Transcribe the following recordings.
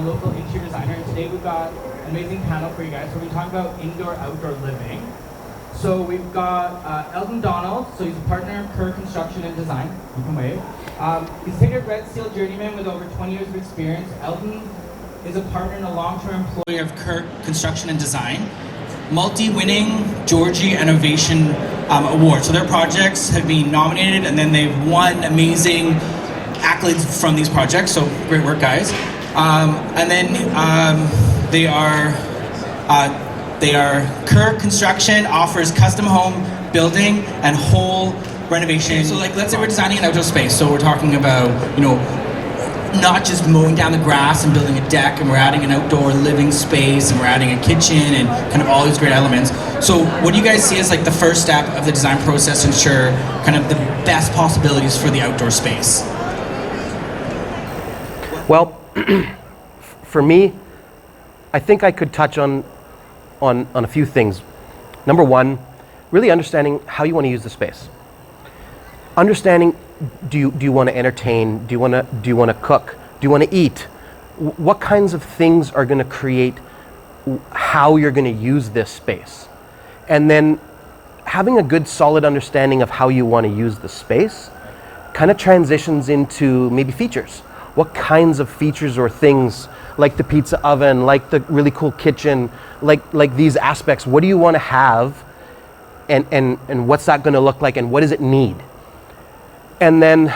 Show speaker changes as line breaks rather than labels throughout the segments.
local interior designer, and today we've got an amazing panel for you guys. So we're talking about indoor-outdoor living. So we've got Elton Donald, so he's a partner of Kerr Construction and Design. You can wave. He's a tenured red steel journeyman with over 20 years of experience. Elton is a partner and a long-term employee of Kerr Construction and Design, multi-winning Georgie Renovation Award. So their projects have been nominated and then they've won amazing accolades from these projects. So great work, guys. And then they are Kerr Construction offers custom home building and whole renovation. So like, let's say we're designing an outdoor space. So we're talking about, not just mowing down the grass and building a deck, and we're adding an outdoor living space, and we're adding a kitchen and kind of all these great elements. So what do you guys see as like the first step of the design process to ensure kind of the best possibilities for the outdoor space?
Well, for me, I think I could touch on a few things. Number one, really understanding how you want to use the space. Understanding, do you want to entertain? Do you want to cook? Do you want to eat? What kinds of things are going to create how you're going to use this space? And then having a good solid understanding of how you want to use the space kind of transitions into maybe features. What kinds of features or things, like the pizza oven, like the really cool kitchen, like these aspects, what do you want to have, and what's that going to look like, and what does it need? And then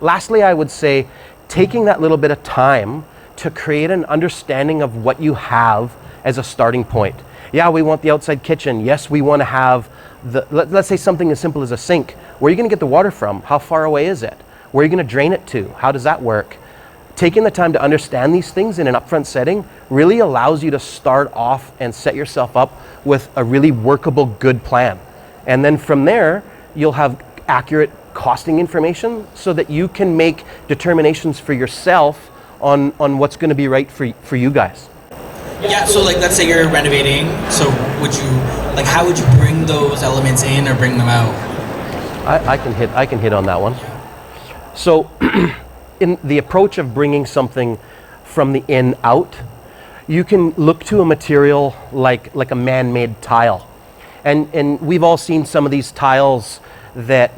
lastly, I would say taking that little bit of time to create an understanding of what you have as a starting point. Yeah, we want the outside kitchen. Yes, we want to have let's say something as simple as a sink. Where are you going to get the water from? How far away is it? Where are you going to drain it to? How does that work? Taking the time to understand these things in an upfront setting really allows you to start off and set yourself up with a really workable, good plan. And then from there, you'll have accurate costing information so that you can make determinations for yourself on what's going to be right for you guys.
Yeah, so like let's say you're renovating, so how would you bring those elements in or bring them out?
I can hit on that one. So in the approach of bringing something from the in out, you can look to a material like a man-made tile. And we've all seen some of these tiles that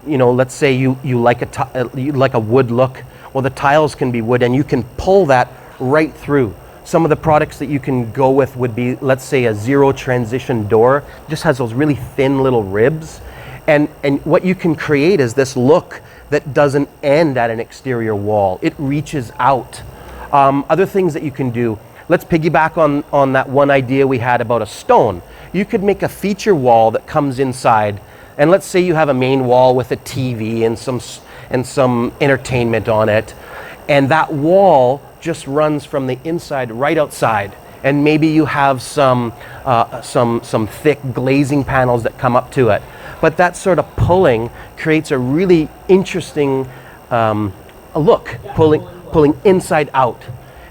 let's say you like a wood look. Well, the tiles can be wood, and you can pull that right through. Some of the products that you can go with would be, let's say, a zero transition door. It just has those really thin little ribs, and what you can create is this look that doesn't end at an exterior wall. It reaches out. Other things that you can do, let's piggyback on that one idea we had about a stone. You could make a feature wall that comes inside, and let's say you have a main wall with a TV and some entertainment on it, and that wall just runs from the inside right outside, and maybe you have some thick glazing panels that come up to it. But that sort of pulling creates a really interesting look, pulling inside out.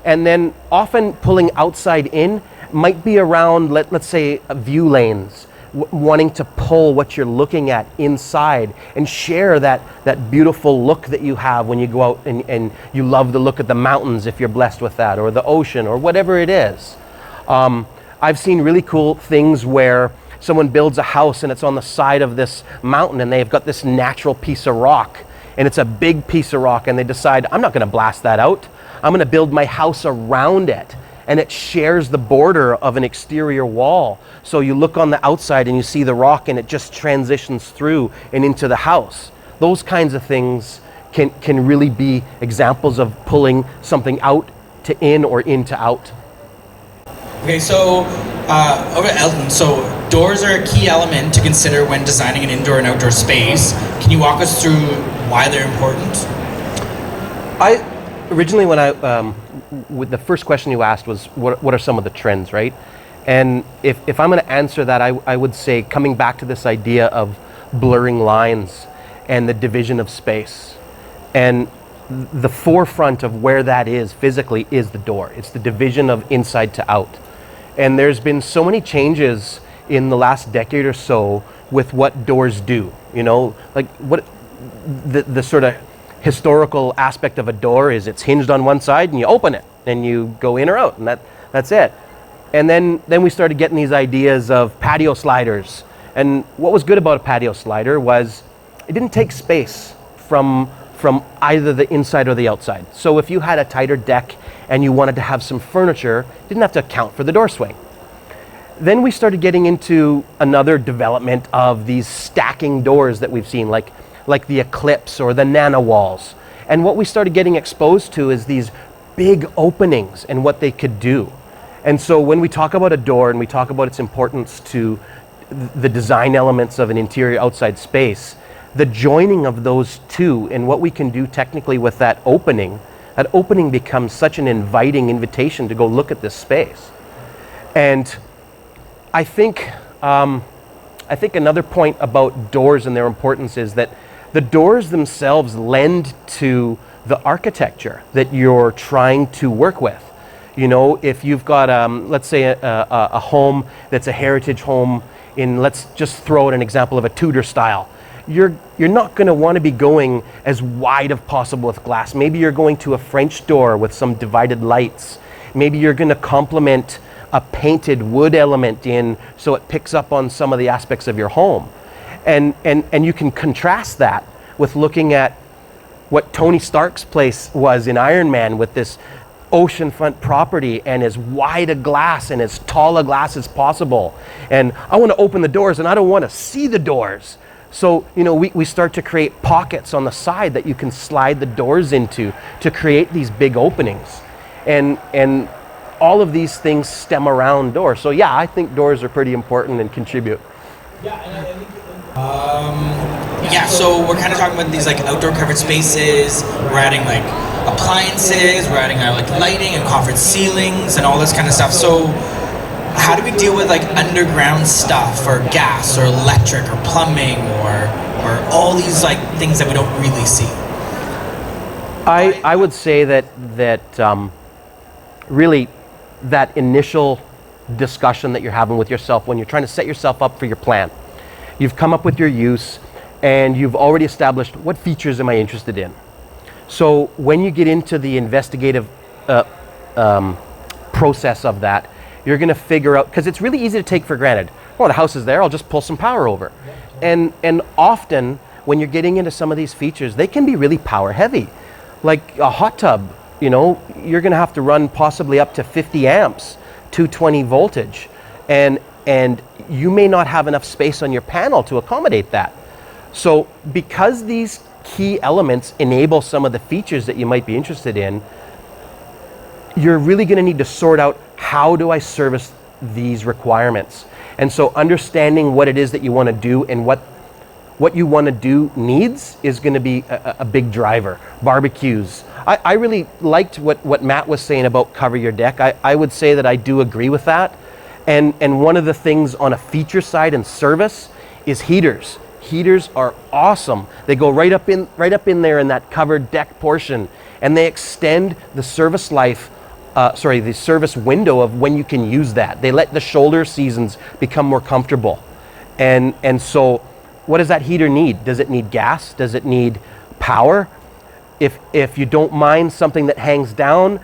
And then often pulling outside in might be around, let's say, view lanes, wanting to pull what you're looking at inside and share that beautiful look that you have when you go out and you love the look of the mountains if you're blessed with that, or the ocean, or whatever it is. I've seen really cool things where someone builds a house and it's on the side of this mountain, and they've got this natural piece of rock, and it's a big piece of rock, and they decide, I'm not going to blast that out. I'm going to build my house around it, and it shares the border of an exterior wall. So you look on the outside and you see the rock, and it just transitions through and into the house. Those kinds of things can really be examples of pulling something out to in or in to out.
Okay, so over at Elton, so doors are a key element to consider when designing an indoor and outdoor space. Can you walk us through why they're important?
Originally, when with the first question you asked was, what are some of the trends, right? And if I'm going to answer that, I would say, coming back to this idea of blurring lines and the division of space. And the forefront of where that is physically is the door. It's the division of inside to out. And there's been so many changes in the last decade or so with what doors do, like what the sort of historical aspect of a door is it's hinged on one side and you open it and you go in or out, and that's it. And then we started getting these ideas of patio sliders. And what was good about a patio slider was it didn't take space from either the inside or the outside. So if you had a tighter deck and you wanted to have some furniture, you didn't have to account for the door swing. Then we started getting into another development of these stacking doors that we've seen, like the Eclipse or the Nano Walls. And what we started getting exposed to is these big openings and what they could do. And so when we talk about a door and we talk about its importance to the design elements of an interior outside space, the joining of those two and what we can do technically with that opening becomes such an inviting invitation to go look at this space. And I think another point about doors and their importance is that the doors themselves lend to the architecture that you're trying to work with. You know, if you've got, let's say, a home that's a heritage home in, let's just throw out an example of a Tudor style, you're not going to want to be going as wide as possible with glass. Maybe you're going to a French door with some divided lights. Maybe you're going to complement a painted wood element in so it picks up on some of the aspects of your home. And you can contrast that with looking at what Tony Stark's place was in Iron Man, with this oceanfront property and as wide a glass and as tall a glass as possible. And I want to open the doors and I don't want to see the doors. So, you know, we start to create pockets on the side that you can slide the doors into to create these big openings. And all of these things stem around doors. So yeah, I think doors are pretty important and contribute.
Yeah, and I think
so we're kind of talking about these like outdoor covered spaces. We're adding like appliances, we're adding like lighting and conference ceilings and all this kind of stuff. So how do we deal with like underground stuff or gas or electric or plumbing or all these like things that we don't really see?
I would say that really that initial discussion that you're having with yourself when you're trying to set yourself up for your plan. You've come up with your use and you've already established what features am I interested in. So when you get into the investigative process of that, you're going to figure out, because it's really easy to take for granted, well, the house is there, I'll just pull some power over. And often when you're getting into some of these features, they can be really power heavy. Like a hot tub, you know, you're going to have to run possibly up to 50 amps, 220 voltage. And you may not have enough space on your panel to accommodate that. So because these key elements enable some of the features that you might be interested in, you're really going to need to sort out, how do I service these requirements? And so understanding what it is that you want to do and what you want to do needs is going to be a big driver. Barbecues. I really liked what Matt was saying about cover your deck. I would say that I do agree with that. And one of the things on a feature side and service is heaters. Heaters are awesome. They go right up in there in that covered deck portion, and they extend the service life, the service window of when you can use that. They let the shoulder seasons become more comfortable. And so what does that heater need? Does it need gas? Does it need power? If you don't mind something that hangs down,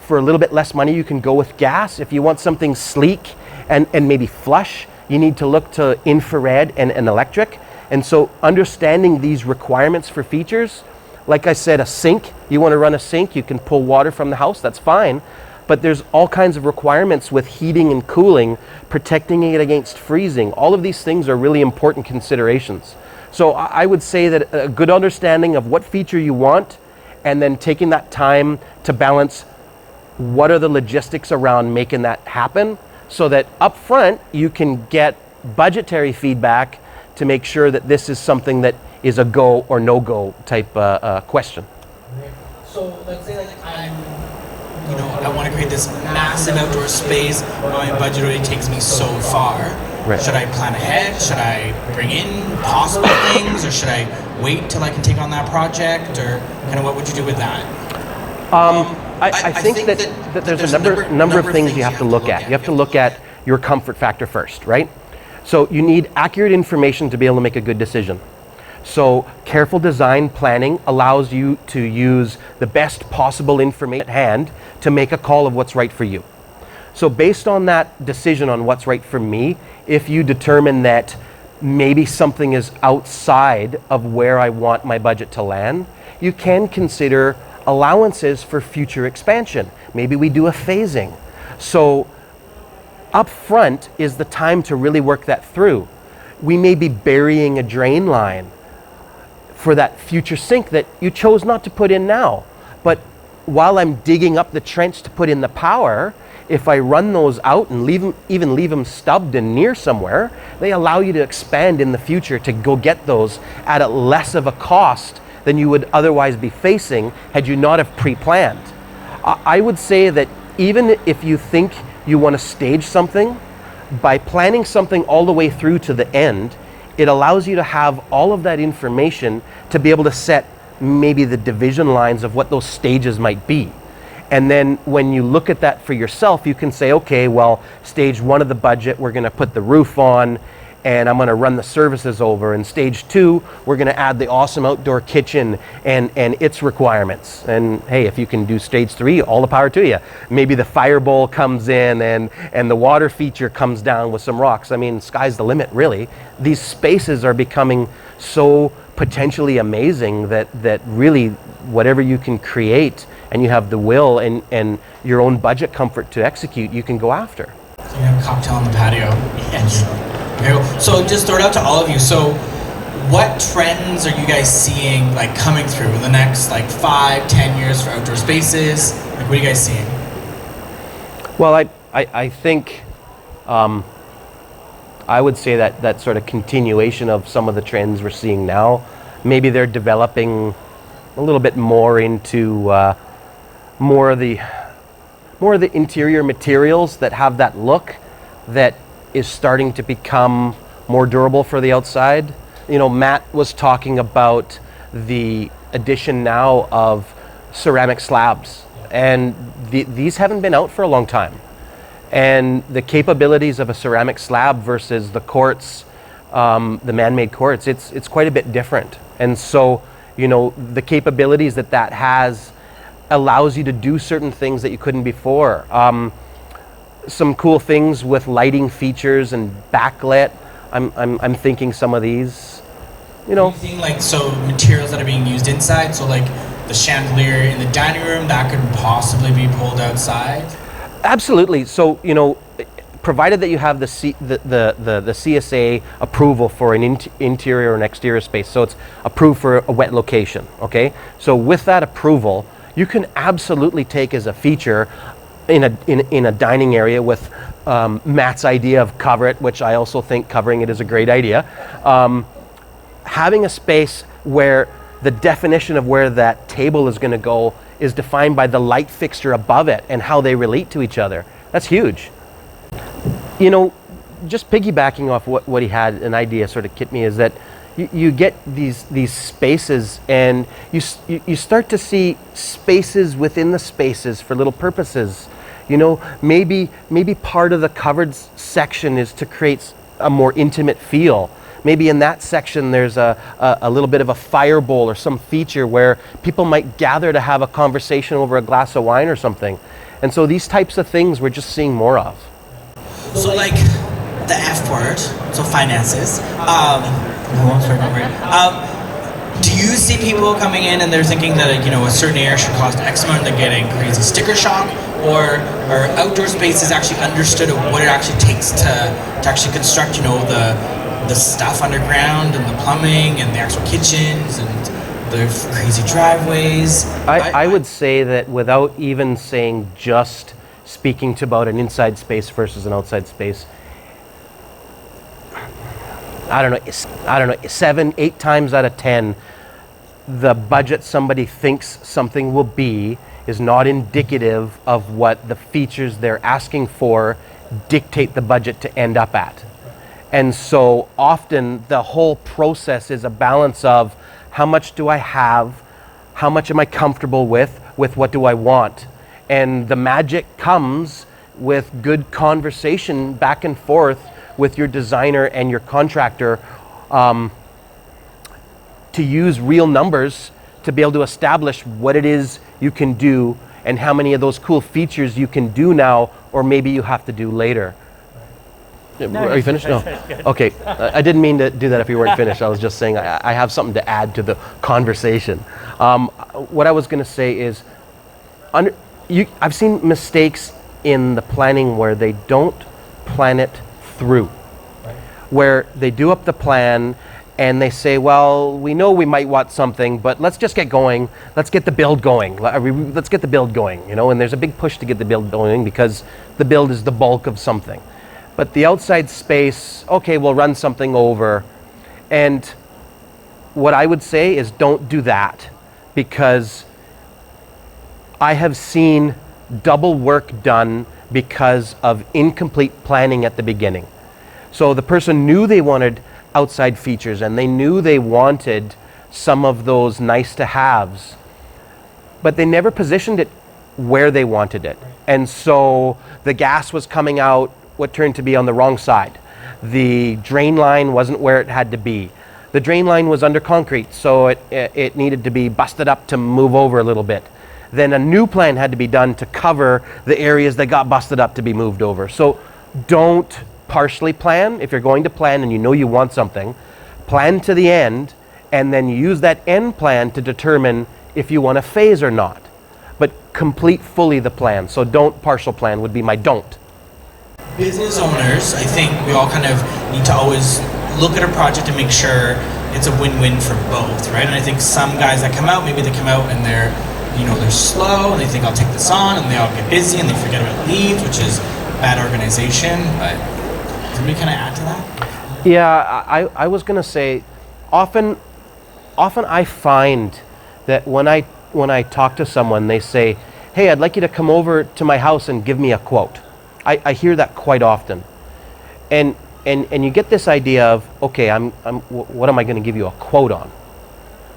for a little bit less money, you can go with gas. If you want something sleek and maybe flush, you need to look to infrared and electric. And so understanding these requirements for features, like I said, a sink, you want to run a sink, you can pull water from the house, that's fine. But there's all kinds of requirements with heating and cooling, protecting it against freezing. All of these things are really important considerations. So I would say that a good understanding of what feature you want, and then taking that time to balance what are the logistics around making that happen, so that up front you can get budgetary feedback to make sure that this is something that is a go or no go type question.
So let's say like
I want to create this massive outdoor space, but my budget already takes me so far.
Right.
Should I plan ahead? Should I bring in possible things, or should I wait till I can take on that project, or kind of what would you do with that?
I think that there's a number of things you have to look at. You have to look at your comfort factor first, right? So you need accurate information to be able to make a good decision. So careful design planning allows you to use the best possible information at hand to make a call of what's right for you. So based on that decision on what's right for me, if you determine that maybe something is outside of where I want my budget to land, you can consider allowances for future expansion. Maybe we do a phasing. So up front is the time to really work that through. We may be burying a drain line for that future sink that you chose not to put in now. But while I'm digging up the trench to put in the power, if I run those out and even leave them stubbed and near somewhere, they allow you to expand in the future to go get those at a less of a cost than you would otherwise be facing had you not have pre-planned. I would say that even if you think you want to stage something, by planning something all the way through to the end, it allows you to have all of that information to be able to set maybe the division lines of what those stages might be. And then when you look at that for yourself, you can say, okay, well, stage 1 of the budget, we're going to put the roof on and I'm going to run the services over. And stage 2, we're going to add the awesome outdoor kitchen and its requirements. And hey, if you can do stage 3, all the power to you. Maybe the fire bowl comes in and the water feature comes down with some rocks. I mean, sky's the limit, really. These spaces are becoming so potentially amazing that really whatever you can create and you have the will and your own budget comfort to execute, you can go after.
So you have a cocktail on the patio. Yes. Okay. So just throw it out to all of you. So what trends are you guys seeing like coming through in the next like 5-10 years for outdoor spaces? Like what are you guys seeing?
Well, I think I would say that sort of continuation of some of the trends we're seeing now, maybe they're developing a little bit more into more of the interior materials that have that look that is starting to become more durable for the outside. You know, Matt was talking about the addition now of ceramic slabs, and these haven't been out for a long time. And the capabilities of a ceramic slab versus the quartz, the man-made quartz, it's quite a bit different. And so, you know, the capabilities that has allows you to do certain things that you couldn't before. Some cool things with lighting features and backlit. I'm thinking some of these, you know.
Are you seeing like so materials that are being used inside? So like the chandelier in the dining room that could possibly be pulled outside.
Absolutely. So, you know, provided that you have the CSA approval for an interior and exterior space, so it's approved for a wet location, okay? So with that approval, you can absolutely take as a feature in a dining area with Matt's idea of cover it, which I also think covering it is a great idea. Having a space where the definition of where that table is going to go is defined by the light fixture above it and how they relate to each other. That's huge. You know, just piggybacking off what he had an idea sort of hit me is that you get these spaces and you start to see spaces within the spaces for little purposes. You know, maybe part of the covered section is to create a more intimate feel. Maybe in that section there's a little bit of a fire bowl or some feature where people might gather to have a conversation over a glass of wine or something. And so these types of things we're just seeing more of.
So like the F word, so finances. Do you see people coming in and they're thinking that, you know, a certain area should cost X amount and they're getting crazy sticker shock, or outdoor spaces actually understood of what it actually takes to actually construct, you know, the stuff underground and the plumbing and the actual kitchens and the crazy driveways?
I would say that without even saying just speaking to about an inside space versus an outside space, I don't know, 7-8 times out of 10, the budget somebody thinks something will be is not indicative of what the features they're asking for dictate the budget to end up at. And so often the whole process is a balance of how much do I have, how much am I comfortable with what do I want? And the magic comes with good conversation back and forth with your designer and your contractor to use real numbers to be able to establish what it is you can do and how many of those cool features you can do now, or maybe you have to do later. Are you finished? No. Okay. I didn't mean to do that if you weren't finished. I was just saying I have something to add to the conversation. What I was going to say is, I've seen mistakes in the planning where they don't plan it through. Where they do up the plan and they say, well, we know we might want something, but let's just get going. Let's get the build going. Let's get the build going, and there's a big push to get the build going because the build is the bulk of something. But the outside space, okay, we'll run something over. And what I would say is don't do that, because I have seen double work done because of incomplete planning at the beginning. So the person knew they wanted outside features and they knew they wanted some of those nice to haves, but they never positioned it where they wanted it. And so the gas was coming out what turned to be on the wrong side. The drain line wasn't where it had to be. The drain line was under concrete, so it needed to be busted up to move over a little bit. Then a new plan had to be done to cover the areas that got busted up to be moved over. So don't partially plan. If you're going to plan and you know you want something, plan to the end and then use that end plan to determine if you want a phase or not. But complete fully the plan. So don't partial plan would be my don't.
Business owners, I think we all kind of need to always look at a project and make sure it's a win-win for both, right? And I think some guys that come out, maybe they come out and they're slow and they think I'll take this on, and they all get busy and they forget about leads, which is bad organization. But can we kind of add to that?
Yeah, I was gonna say, often I find that when I talk to someone, they say, hey, I'd like you to come over to my house and give me a quote. I hear that quite often. And you get this idea of, okay, what am I going to give you a quote on?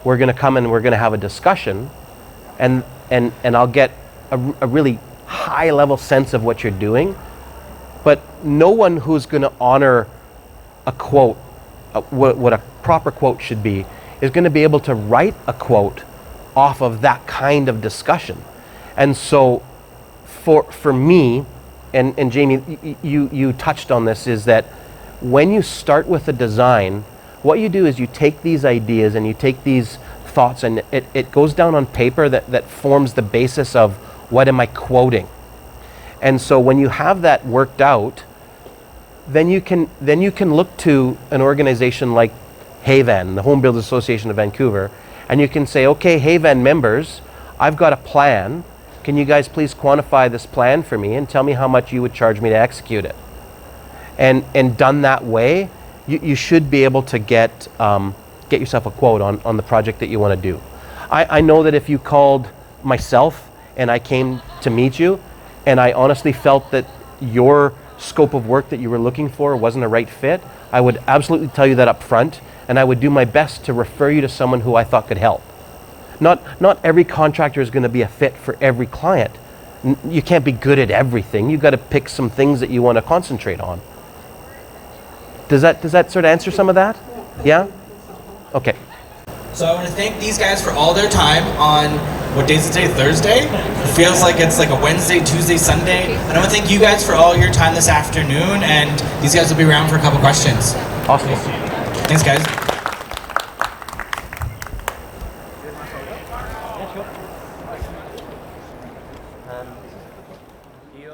We're going to come and we're going to have a discussion, and I'll get a really high level sense of what you're doing. But no one who's going to honor a quote, what a proper quote should be, is going to be able to write a quote off of that kind of discussion. And so for me, and Jamie, you touched on this, is that when you start with a design, what you do is you take these ideas and you take these thoughts, and it goes down on paper that forms the basis of what am I quoting. And so when you have that worked out, then you can look to an organization like HAVAN, the Home Builders Association of Vancouver, and you can say, okay, HAVAN members, I've got a plan. Can you guys please quantify this plan for me and tell me how much you would charge me to execute it? And done that way, you should be able to get yourself a quote on the project that you want to do. I know that if you called myself and I came to meet you and I honestly felt that your scope of work that you were looking for wasn't a right fit, I would absolutely tell you that up front, and I would do my best to refer you to someone who I thought could help. Not every contractor is going to be a fit for every client. You can't be good at everything. You've got to pick some things that you want to concentrate on. Does that sort of answer some of that? Yeah? Okay.
So I want to thank these guys for all their time on, what day is it today? Thursday? It feels like it's like a Wednesday, Tuesday, Sunday. And I want to thank you guys for all your time this afternoon, and these guys will be around for a couple questions.
Awesome.
Thanks, guys.
You